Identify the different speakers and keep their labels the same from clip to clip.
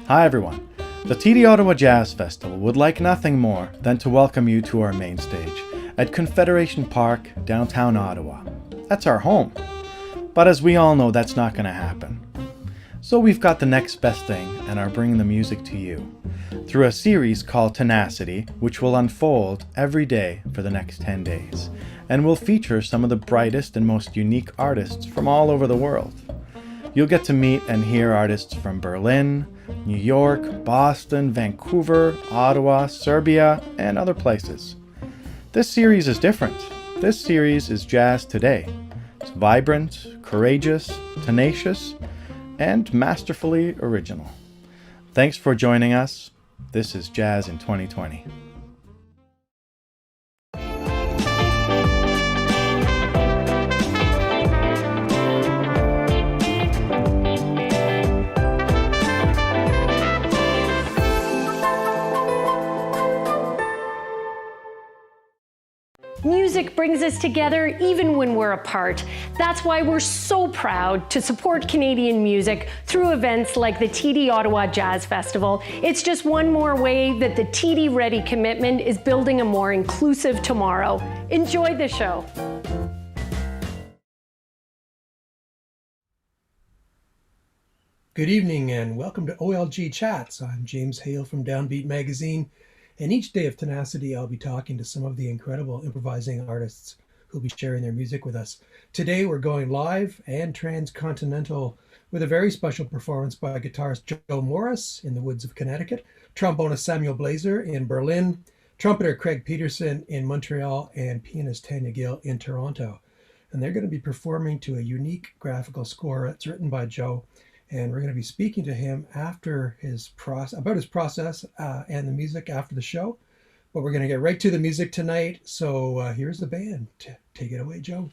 Speaker 1: Hi everyone. The TD Ottawa Jazz Festival would like nothing more than to welcome you to our main stage at Confederation Park, downtown Ottawa. That's our home. But as we all know, that's not going to happen. So we've got the next best thing and are bringing the music to you through a series called Tenacity, which will unfold every day for the next 10 days and will feature some of the brightest and most unique artists from all over the world. You'll get to meet and hear artists from Berlin, New York, Boston, Vancouver, Ottawa, Serbia, and other places. This series is different. This series is Jazz Today. It's vibrant, courageous, tenacious, and masterfully original. Thanks for joining us. This is Jazz in 2020.
Speaker 2: Music brings us together even when we're apart. That's why we're so proud to support Canadian music through events like the TD Ottawa Jazz Festival. It's just one more way that the TD Ready commitment is building a more inclusive tomorrow. Enjoy the show.
Speaker 3: Good evening and welcome to OLG Chats. I'm James Hale from Downbeat Magazine. And each day of Tenacity, I'll be talking to some of the incredible improvising artists who'll be sharing their music with us. Today, we're going live and transcontinental with a very special performance by guitarist Joe Morris in the woods of Connecticut, trombonist Samuel Blaser in Berlin, trumpeter Craig Pedersen in Montreal, and pianist Tania Gill in Toronto. And they're going to be performing to a unique graphical score that's written by Joe. And we're going to be speaking to him after about his process and the music after the show. But we're going to get right to the music tonight. So here's the band. Take it away, Joe.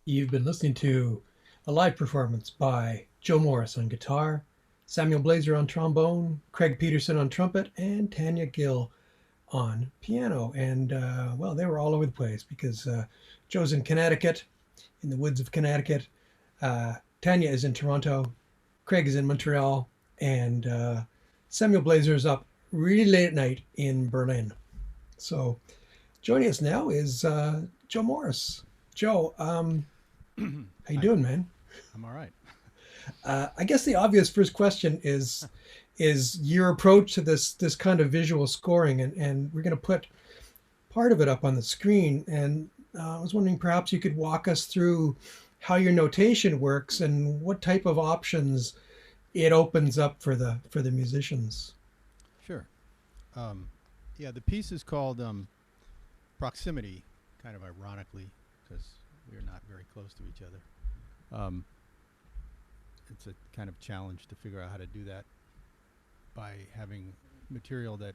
Speaker 3: You've been listening to a live performance by Joe Morris on guitar, Samuel Blaser on trombone, Craig Pedersen on trumpet, and Tania Gill on piano. And well, they were all over the place because Joe's in Connecticut, in the woods of Connecticut. Tania is in Toronto. Craig is in Montreal. And Samuel Blaser is up really late at night in Berlin. So joining us now is Joe Morris. Joe, how you doing, man?
Speaker 1: I'm all right.
Speaker 3: I guess the obvious first question is your approach to this kind of visual scoring, and we're going to put part of it up on the screen. And I was wondering, perhaps you could walk us through how your notation works and what type of options it opens up for the musicians.
Speaker 4: Sure. Yeah, the piece is called Proximity, kind of ironically, because we're not very close to each other. It's a kind of challenge to figure out how to do that by having material that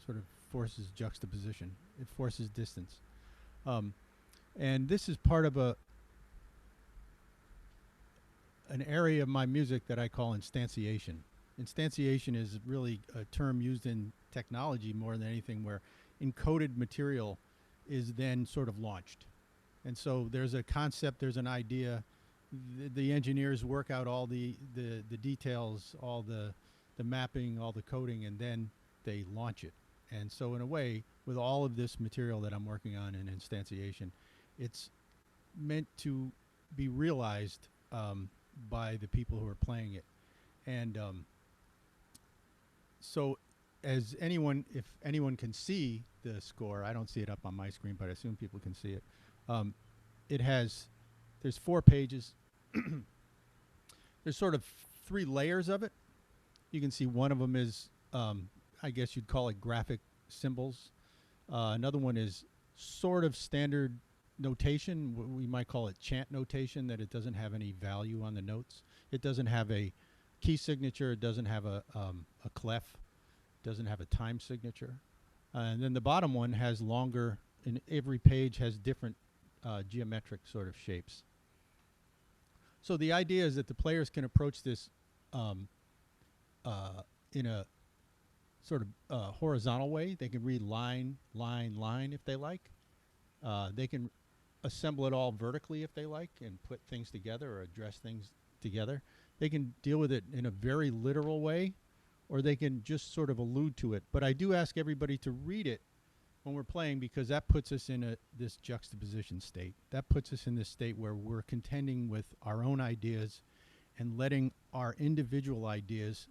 Speaker 4: sort of forces juxtaposition. It forces distance. And this is part of an area of my music that I call instantiation. Instantiation is really a term used in technology more than anything, where encoded material is then sort of launched. And so there's a concept, there's an idea. The engineers work out all the details, all the mapping, all the coding, and then they launch it. And so in a way, with all of this material that I'm working on in instantiation, it's meant to be realized by the people who are playing it. And so as anyone, if anyone can see the score, I don't see it up on my screen, but I assume people can see it. There's 4 pages. There's sort of 3 layers of it. You can see one of them is, I guess you'd call it graphic symbols. Another one is sort of standard notation. We might call it chant notation, that it doesn't have any value on the notes. It doesn't have a key signature. It doesn't have a clef. It doesn't have a time signature. And then the bottom one has longer, and every page has different geometric sort of shapes. So the idea is that the players can approach this in a sort of horizontal way. They can read line, line, line if they like. They can assemble it all vertically if they like, and put things together or address things together. They can deal with it in a very literal way, or they can just sort of allude to it. But I do ask everybody to read it when we're playing, because that puts us in this juxtaposition state. That puts us in this state where we're contending with our own ideas and letting our individual ideas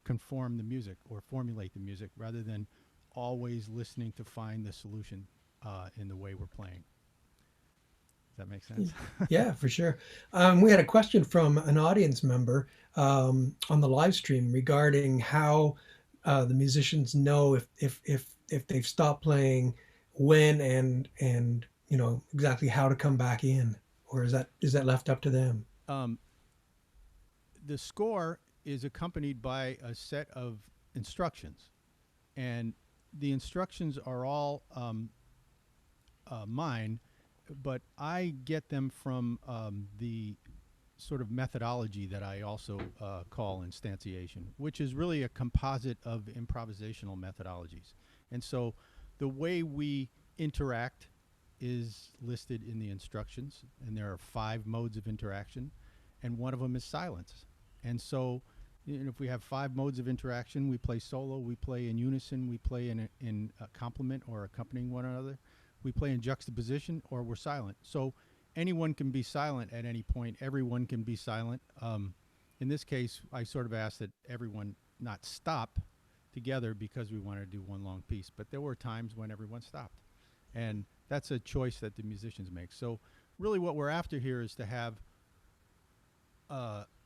Speaker 4: conform the music or formulate the music, rather than always listening to find the solution in the way we're playing. Does that make sense?
Speaker 3: Yeah, for sure. We had a question from an audience member on the live stream regarding how the musicians know if they've stopped playing, when, and you know exactly how to come back in, or is that left up to them?
Speaker 4: The score is accompanied by a set of instructions, and the instructions are all mine, but I get them from the sort of methodology that I also call instantiation, which is really a composite of improvisational methodologies. And so the way we interact is listed in the instructions, and there are 5 modes of interaction, and one of them is silence. And so, you know, if we have 5 modes of interaction, we play solo, we play in unison, we play in a complement or accompanying one another, we play in juxtaposition, or we're silent. So anyone can be silent at any point. Everyone can be silent. In this case, I sort of asked that everyone not stop together because we wanted to do one long piece. But there were times when everyone stopped. And that's a choice that the musicians make. So really what we're after here is to have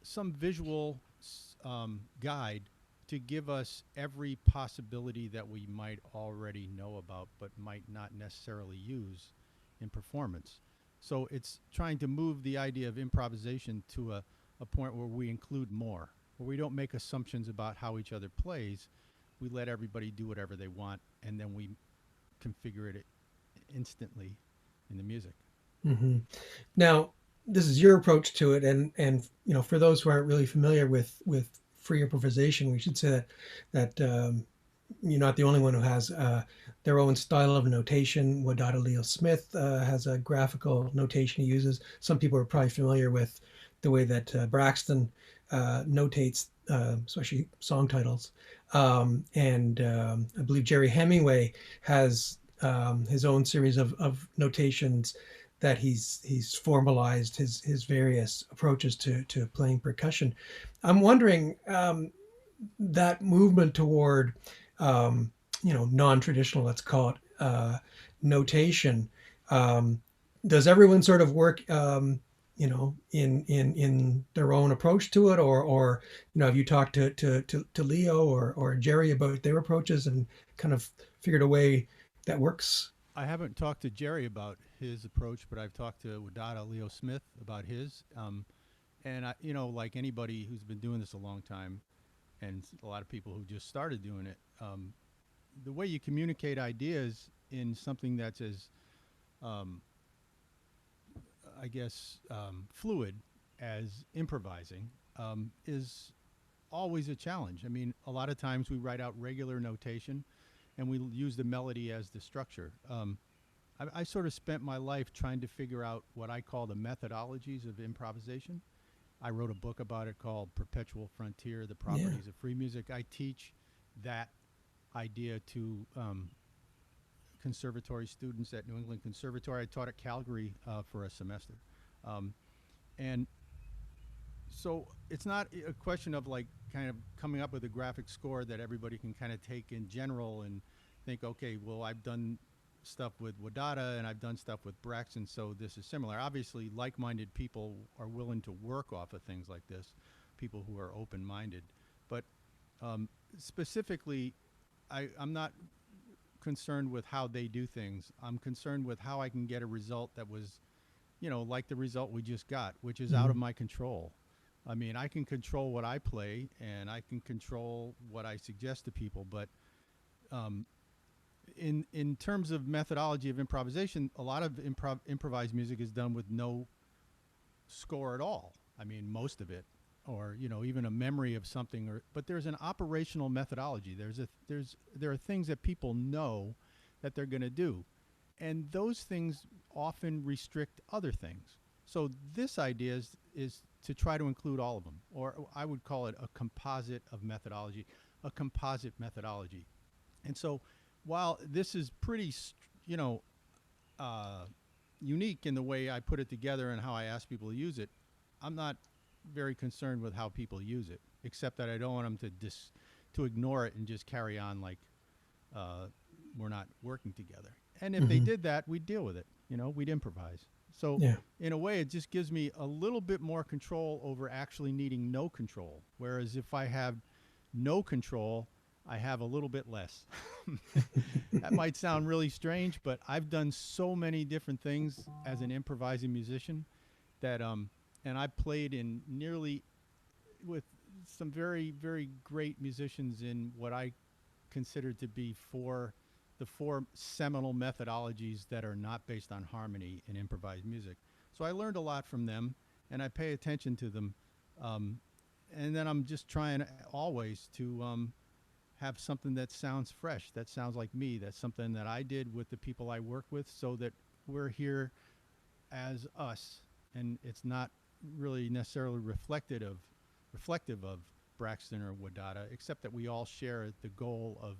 Speaker 4: some visual guide to give us every possibility that we might already know about but might not necessarily use in performance. So it's trying to move the idea of improvisation to a point where we include more, where we don't make assumptions about how each other plays. We let everybody do whatever they want, and then we configure it instantly in the music.
Speaker 3: Mm-hmm. Now, this is your approach to it, and you know, for those who aren't really familiar with free improvisation, we should say that you're not the only one who has their own style of notation. Wadada Leo Smith has a graphical notation he uses. Some people are probably familiar with the way that Braxton notates, especially song titles. And I believe Jerry Hemingway has his own series of notations that he's formalized his various approaches to playing percussion. I'm wondering that movement toward non-traditional, let's call it, notation. Does everyone sort of work in their own approach to it, or have you talked to Leo or Jerry about their approaches and kind of figured a way that works
Speaker 4: I haven't talked to Jerry about his approach, but I've talked to Wadada Leo Smith about his. And I, like anybody who's been doing this a long time, and a lot of people who just started doing it, the way you communicate ideas in something that's as, fluid as improvising is always a challenge. I mean, a lot of times we write out regular notation and we use the melody as the structure. I sort of spent my life trying to figure out what I call the methodologies of improvisation. I wrote a book about it called Perpetual Frontier, The Properties of Free Music. I teach that idea to conservatory students at New England Conservatory. I taught at Calgary for a semester. And so it's not a question of like kind of coming up with a graphic score that everybody can kind of take in general and think, okay, well, I've done stuff with Wadada and I've done stuff with Braxton, so this is similar. Obviously, like-minded people are willing to work off of things like this, people who are open-minded. But specifically, I'm not concerned with how they do things. I'm concerned with how I can get a result that was, like the result we just got, which is out of my control. I mean, I can control what I play and I can control what I suggest to people, but in terms of methodology of improvisation, a lot of improvised music is done with no score at all. I mean, most of it, or even a memory of something. But there's an operational methodology. There are things that people know that they're going to do, and those things often restrict other things. So this idea is to try to include all of them, or I would call it a composite of methodology, a composite methodology. And so while this is pretty, unique in the way I put it together and how I ask people to use it, I'm not very concerned with how people use it, except that I don't want them to ignore it and just carry on like we're not working together. And if they did that, we'd deal with it. We'd improvise. So in a way, it just gives me a little bit more control over actually needing no control. Whereas if I have no control, I have a little bit less. That might sound really strange, but I've done so many different things as an improvising musician that, and I played in with some very, very great musicians in what I consider to be the four seminal methodologies that are not based on harmony in improvised music. So I learned a lot from them, and I pay attention to them. And then I'm just trying always to have something that sounds fresh, that sounds like me. That's something that I did with the people I work with, so that we're here as us, and it's not really necessarily reflective of Braxton or Wadada, except that we all share the goal of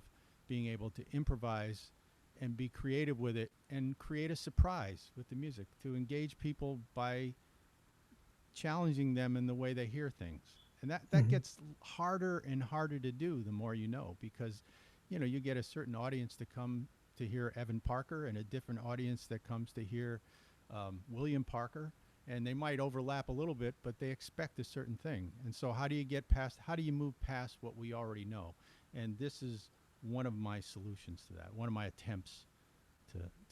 Speaker 4: being able to improvise and be creative with it and create a surprise with the music, to engage people by challenging them in the way they hear things. And that gets harder and harder to do the more you know, because you get a certain audience to come to hear Evan Parker and a different audience that comes to hear William Parker, and they might overlap a little bit, but they expect a certain thing. And so how do you move past what we already know? And this is one of my solutions to that, one of my attempts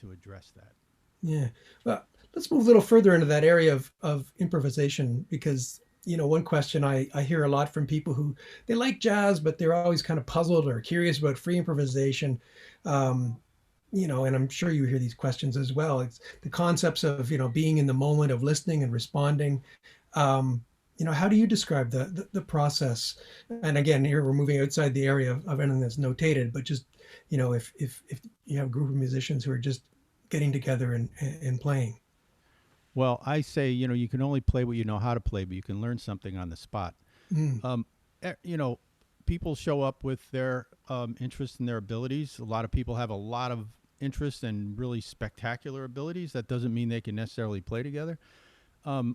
Speaker 4: to address that.
Speaker 3: Yeah. Well, let's move a little further into that area of improvisation, because one question I hear a lot from people who they like jazz, but they're always kind of puzzled or curious about free improvisation. And I'm sure you hear these questions as well. It's the concepts of, being in the moment, of listening and responding. How do you describe the process? And again, here we're moving outside the area of anything that's notated, but just, if you have a group of musicians who are just getting together and playing.
Speaker 4: Well, I say, you can only play what you know how to play, but you can learn something on the spot. People show up with their interests and their abilities. A lot of people have a lot of interest and really spectacular abilities. That doesn't mean they can necessarily play together. I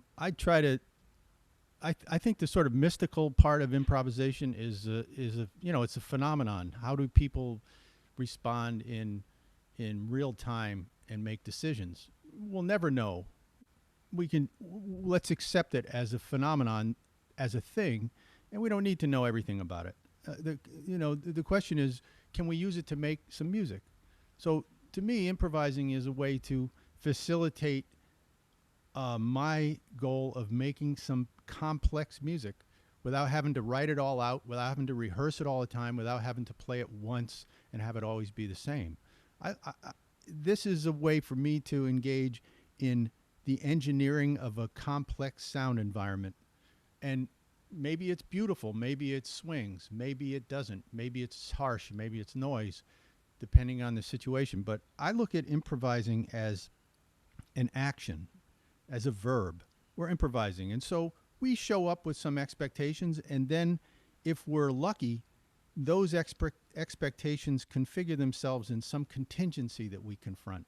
Speaker 4: think the sort of mystical part of improvisation is it's a phenomenon. How do people respond in real time and make decisions? We'll never know. Let's accept it as a phenomenon, as a thing, and we don't need to know everything about it. The question is, can we use it to make some music? So to me, improvising is a way to facilitate my goal of making some complex music without having to write it all out, without having to rehearse it all the time, without having to play it once and have it always be the same. This is a way for me to engage in the engineering of a complex sound environment. And maybe it's beautiful, maybe it swings, maybe it doesn't, maybe it's harsh, maybe it's noise, depending on the situation. But I look at improvising as an action, as a verb. We're improvising. And so we show up with some expectations, and then if we're lucky, those expectations configure themselves in some contingency that we confront.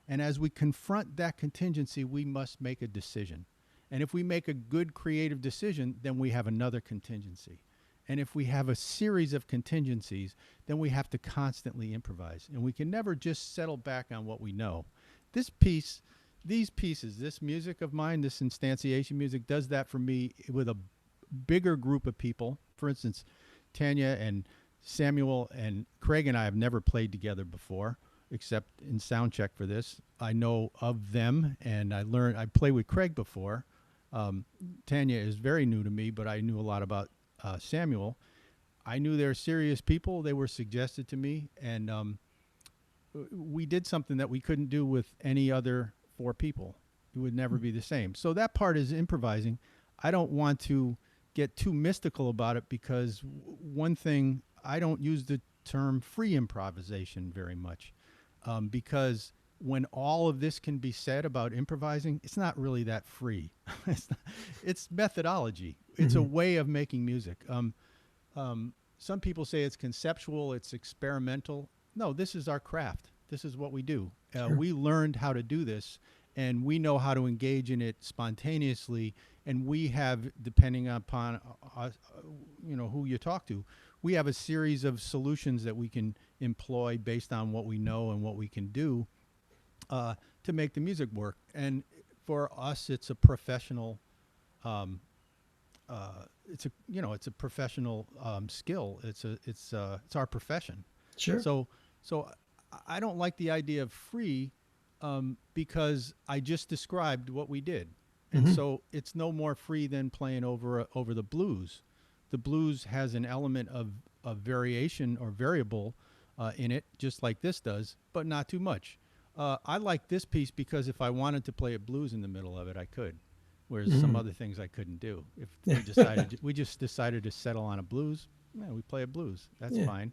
Speaker 4: And as we confront that contingency, we must make a decision. And if we make a good creative decision, then we have another contingency. And if we have a series of contingencies, then we have to constantly improvise. And we can never just settle back on what we know. These pieces, this music of mine, this instantiation music, does that for me with a bigger group of people. For instance, Tania and Samuel and Craig and I have never played together before, except in sound check for this. I know of them, and I played with Craig before. Tania is very new to me, but I knew a lot about Samuel. I knew they're serious people. They were suggested to me, and we did something that we couldn't do with any other 4 people. It would never be the same. So that part is improvising. I don't want to get too mystical about it, because one thing, I don't use the term free improvisation very much, because when all of this can be said about improvising, it's not really that free. It's methodology. It's a way of making music. Some people say it's conceptual, it's experimental. No, this is our craft. This is what we do.
Speaker 3: Sure.
Speaker 4: We learned how to do this, and we know how to engage in it spontaneously. And we have, depending upon who you talk to, we have a series of solutions that we can employ based on what we know and what we can do to make the music work. And for us, it's a professional. It's a professional skill. It's our profession.
Speaker 3: Sure.
Speaker 4: So I don't like the idea of free, because I just described what we did. And so it's no more free than playing over the blues. The blues has an element of variation or variable in it, just like this does, but not too much. I like this piece because if I wanted to play a blues in the middle of it, I could, whereas some other things I couldn't do. If we just decided to settle on a blues, we play a blues. That's fine.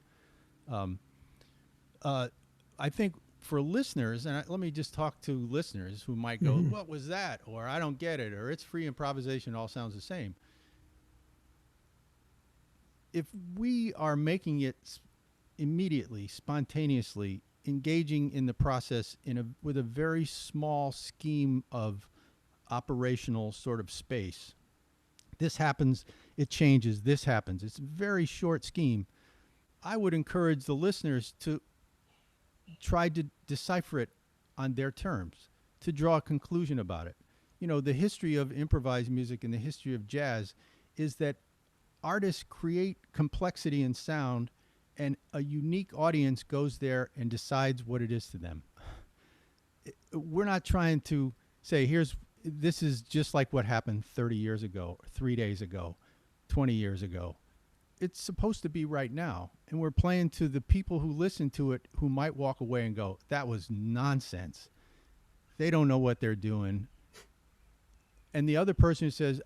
Speaker 4: I think for listeners, and let me just talk to listeners who might go, what was that? Or I don't get it. Or it's free improvisation, all sounds the same. If we are making it immediately, spontaneously, engaging in the process with a very small scheme of operational sort of space, this happens, it changes, this happens. It's a very short scheme. I would encourage the listeners to try to decipher it on their terms, to draw a conclusion about it. The history of improvised music and the history of jazz is that artists create complexity in sound, and a unique audience goes there and decides what it is to them. We're not trying to say, this is just like what happened 30 years ago, 3 days ago, 20 years ago. It's supposed to be right now. And we're playing to the people who listen to it, who might walk away and go, that was nonsense. They don't know what they're doing. And the other person who says,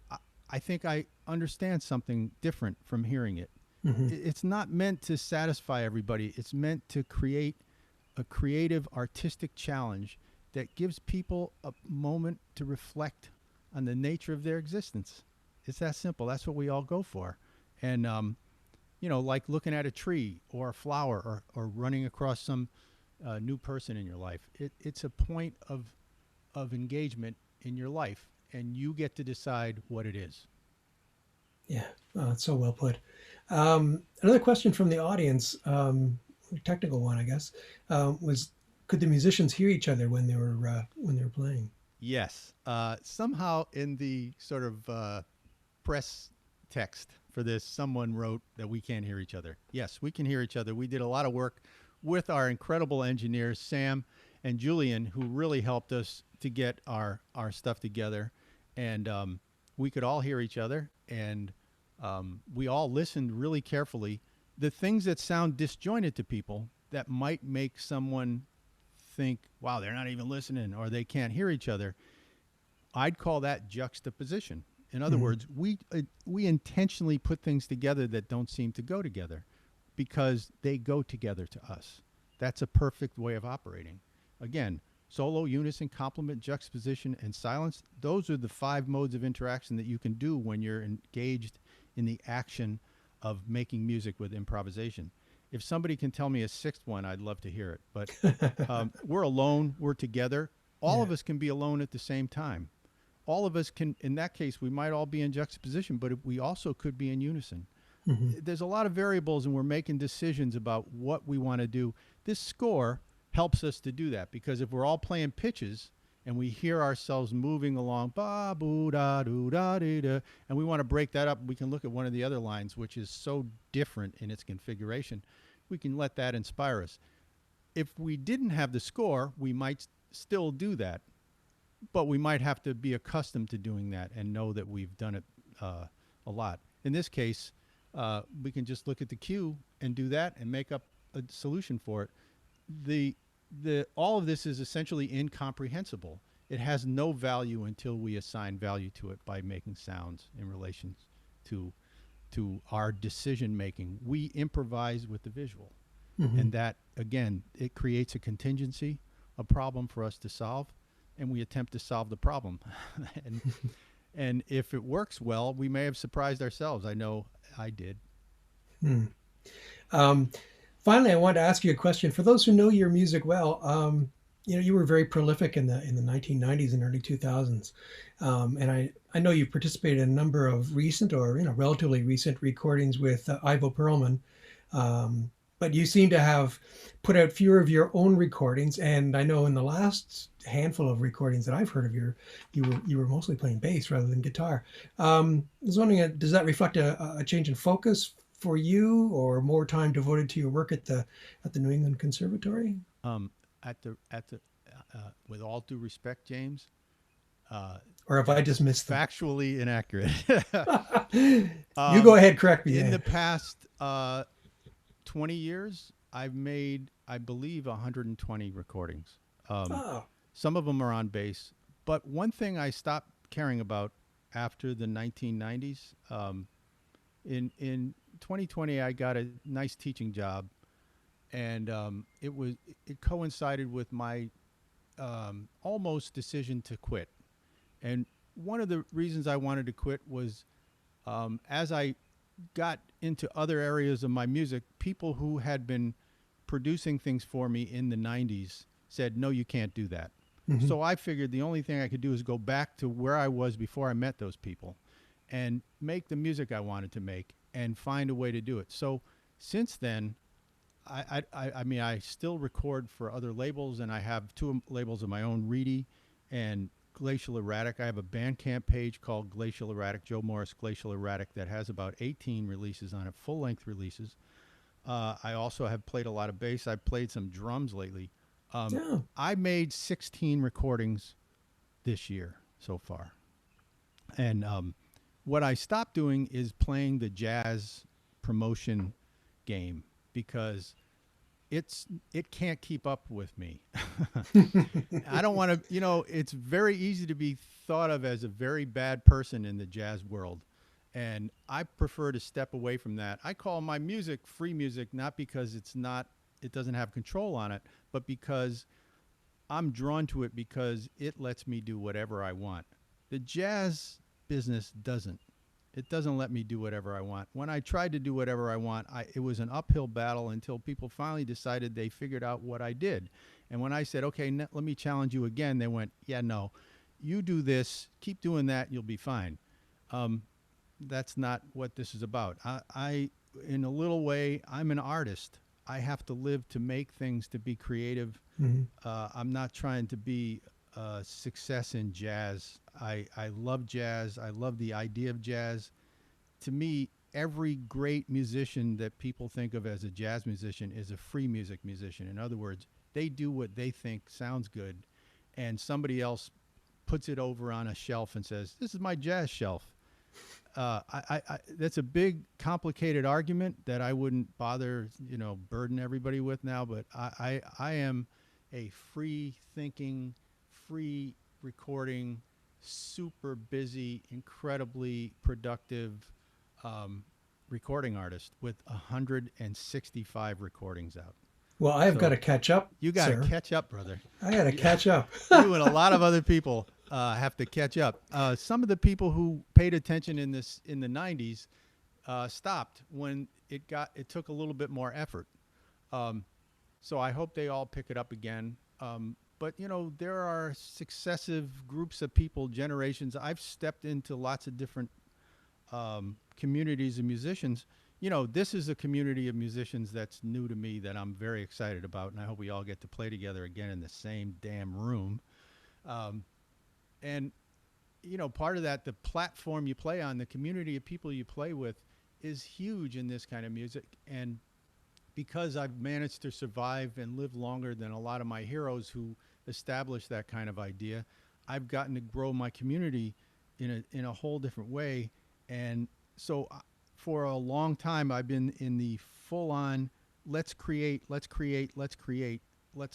Speaker 4: I think I understand something different from hearing it. It's not meant to satisfy everybody. It's meant to create a creative, artistic challenge that gives people a moment to reflect on the nature of their existence. It's that simple. That's what we all go for. And, like looking at a tree or a flower or running across some new person in your life. It's a point of engagement in your life, and you get to decide what it is.
Speaker 3: Yeah, it's so well put. Another question from the audience, technical one, I guess, was, could the musicians hear each other when they were playing?
Speaker 4: Yes. Somehow in the sort of press text for this, someone wrote that we can't hear each other. Yes, we can hear each other. We did a lot of work with our incredible engineers, Sam and Julian, who really helped us to get our stuff together. And we could all hear each other, and we all listened really carefully. The things that sound disjointed to people that might make someone think, wow, they're not even listening, or they can't hear each other, I'd call that juxtaposition. In other words, we intentionally put things together that don't seem to go together because they go together to us. That's a perfect way of operating. Again, solo, unison, complement, juxtaposition, and silence. Those are the 5 modes of interaction that you can do when you're engaged in the action of making music with improvisation. If somebody can tell me a 6th one, I'd love to hear it. But we're alone, we're together. All of us can be alone at the same time. All of us can, in that case, we might all be in juxtaposition, but we also could be in unison. There's a lot of variables, and we're making decisions about what we want to do. This score helps us to do that, because if we're all playing pitches and we hear ourselves moving along, ba boo da doo da dee da, and we want to break that up, we can look at one of the other lines, which is so different in its configuration. We can let that inspire us. If we didn't have the score, we might still do that, but we might have to be accustomed to doing that and know that we've done it a lot. In this case, we can just look at the cue and do that and make up a solution for it. All of this is essentially incomprehensible. It has no value until we assign value to it by making sounds in relation to our decision making. We improvise with the visual, and that, again, it creates a contingency, a problem for us to solve, and we attempt to solve the problem. And if it works well, we may have surprised ourselves. I know I did.
Speaker 3: Finally, I want to ask you a question. For those who know your music well, you were very prolific in the 1990s and early 2000s, and I know you participated in a number of recent or relatively recent recordings with Ivo Perlman, but you seem to have put out fewer of your own recordings. And I know in the last handful of recordings that I've heard of you were mostly playing bass rather than guitar. I was wondering, does that reflect a change in focus for you, or more time devoted to your work at the New England Conservatory?
Speaker 4: With all due respect, James,
Speaker 3: or have I just missed them?
Speaker 4: Factually inaccurate.
Speaker 3: You go ahead, correct me.
Speaker 4: In the past 20 years, I've made, I believe, 120 recordings. Some of them are on bass. But one thing I stopped caring about after the 1990s, in 2020, I got a nice teaching job, and it coincided with my almost decision to quit. And one of the reasons I wanted to quit was as I got into other areas of my music, people who had been producing things for me in the 90s said, no, you can't do that. So I figured the only thing I could do is go back to where I was before I met those people and make the music I wanted to make and find a way to do it. So since then, I mean, I still record for other labels, and I have 2 labels of my own, Reedy and Glacial Erratic. I have a Bandcamp page called Glacial Erratic, Joe Morris Glacial Erratic, that has about 18 releases on it, full-length releases. I also have played a lot of bass. I've played some drums lately. I made 16 recordings this year so far. And what I stopped doing is playing the jazz promotion game, because it can't keep up with me. I don't want to, it's very easy to be thought of as a very bad person in the jazz world. And I prefer to step away from that. I call my music free music, not because it doesn't have control on it, but because I'm drawn to it because it lets me do whatever I want. The jazz business doesn't. It doesn't let me do whatever I want. When I tried to do whatever I want, it was an uphill battle until people finally decided they figured out what I did. And when I said, okay, let me challenge you again, they went, yeah, no, you do this, keep doing that, you'll be fine. That's not what this is about. In a little way, I'm an artist. I have to live to make things, to be creative. I'm not trying to be success in jazz. I love jazz. I love the idea of jazz. To me, every great musician that people think of as a jazz musician is a free music musician. In other words, they do what they think sounds good, and somebody else puts it over on a shelf and says, "This is my jazz shelf." That's a big, complicated argument that I wouldn't bother, burden everybody with now. But I am a free thinking, free recording, super busy, incredibly productive recording artist with 165 recordings out.
Speaker 3: Well, I've got to catch up.
Speaker 4: You got to
Speaker 3: sir.
Speaker 4: catch up, brother.
Speaker 3: I got to catch up.
Speaker 4: You and a lot of other people have to catch up. Some of the people who paid attention in the 90s stopped when it took a little bit more effort. So I hope they all pick it up again. But there are successive groups of people, generations. I've stepped into lots of different communities of musicians. This is a community of musicians that's new to me that I'm very excited about, and I hope we all get to play together again in the same damn room. And part of that, the platform you play on, the community of people you play with is huge in this kind of music. And because I've managed to survive and live longer than a lot of my heroes who established that kind of idea, I've gotten to grow my community in a whole different way. And so for a long time, I've been in the full-on, let's create, let's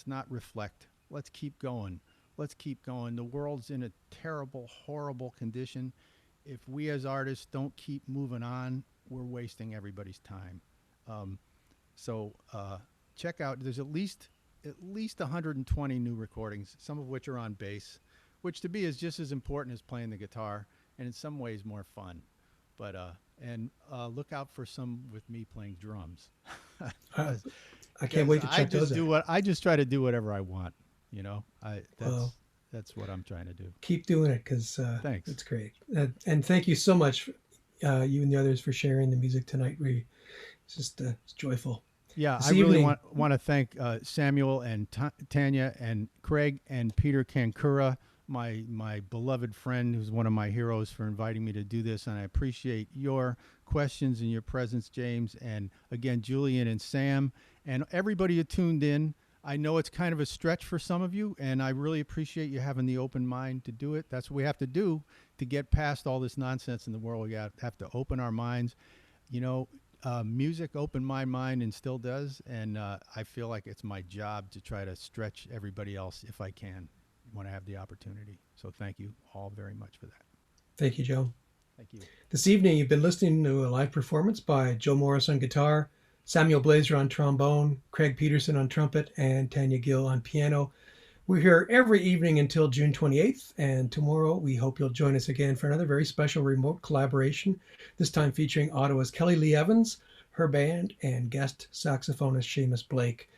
Speaker 4: not reflect, let's keep going. The world's in a terrible, horrible condition. If we as artists don't keep moving on, we're wasting everybody's time. So check out, there's at least 120 new recordings, some of which are on bass, which to me is just as important as playing the guitar, and in some ways more fun. But look out for some with me playing drums.
Speaker 3: I can't wait to check those out.
Speaker 4: I just try to do whatever I want. That's what I'm trying to do.
Speaker 3: Keep doing it, because
Speaker 4: thanks.
Speaker 3: It's great. And thank you so much, you and the others, for sharing the music tonight. It's just it's joyful.
Speaker 4: Yeah, I really want to thank Samuel and Tania and Craig and Peter Kankura, my beloved friend who's one of my heroes, for inviting me to do this. And I appreciate your questions and your presence, James. And again, Julian and Sam and everybody who tuned in. I know it's kind of a stretch for some of you, and I really appreciate you having the open mind to do it. That's what we have to do to get past all this nonsense in the world. We have to open our minds. Music opened my mind and still does, and I feel like it's my job to try to stretch everybody else if I can when I have the opportunity. So thank you all very much for that.
Speaker 3: Thank you, Joe.
Speaker 4: Thank you.
Speaker 3: This evening, you've been listening to a live performance by Joe Morris on guitar, Samuel Blaser on trombone, Craig Pedersen on trumpet, and Tania Gill on piano. We're here every evening until June 28th, and tomorrow we hope you'll join us again for another very special remote collaboration, this time featuring Ottawa's Kelly Lee Evans, her band, and guest saxophonist Seamus Blake.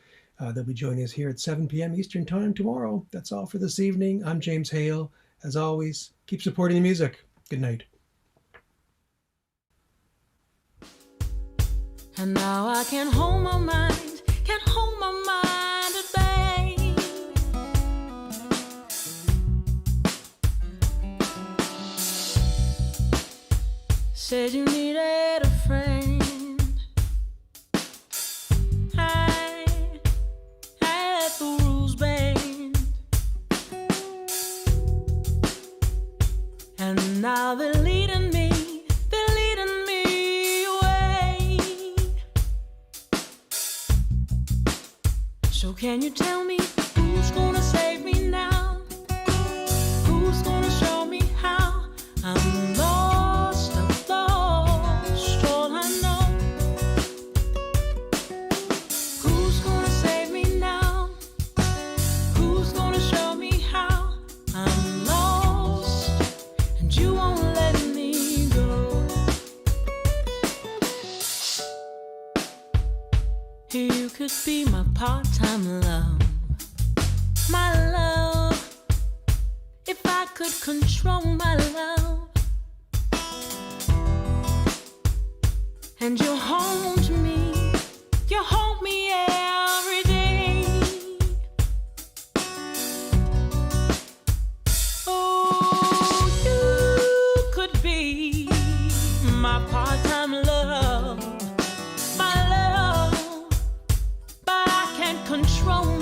Speaker 3: They'll be joining us here at 7 p.m. Eastern Time tomorrow. That's all for this evening. I'm James Hale. As always, keep supporting the music. Good night.
Speaker 5: And now I can't hold my mind at bay. Said you needed a friend. I let the rules bend, and now they're leading me away. So can you tell me who's gonna save me now? Who's gonna show me how? I'm lost, all I know. Who's gonna save me now? Who's gonna show me how? I'm lost, and you won't let me go. You could be my part-time love, my love. If I could control my love, and you hold me every day. Oh, you could be my part-time love. control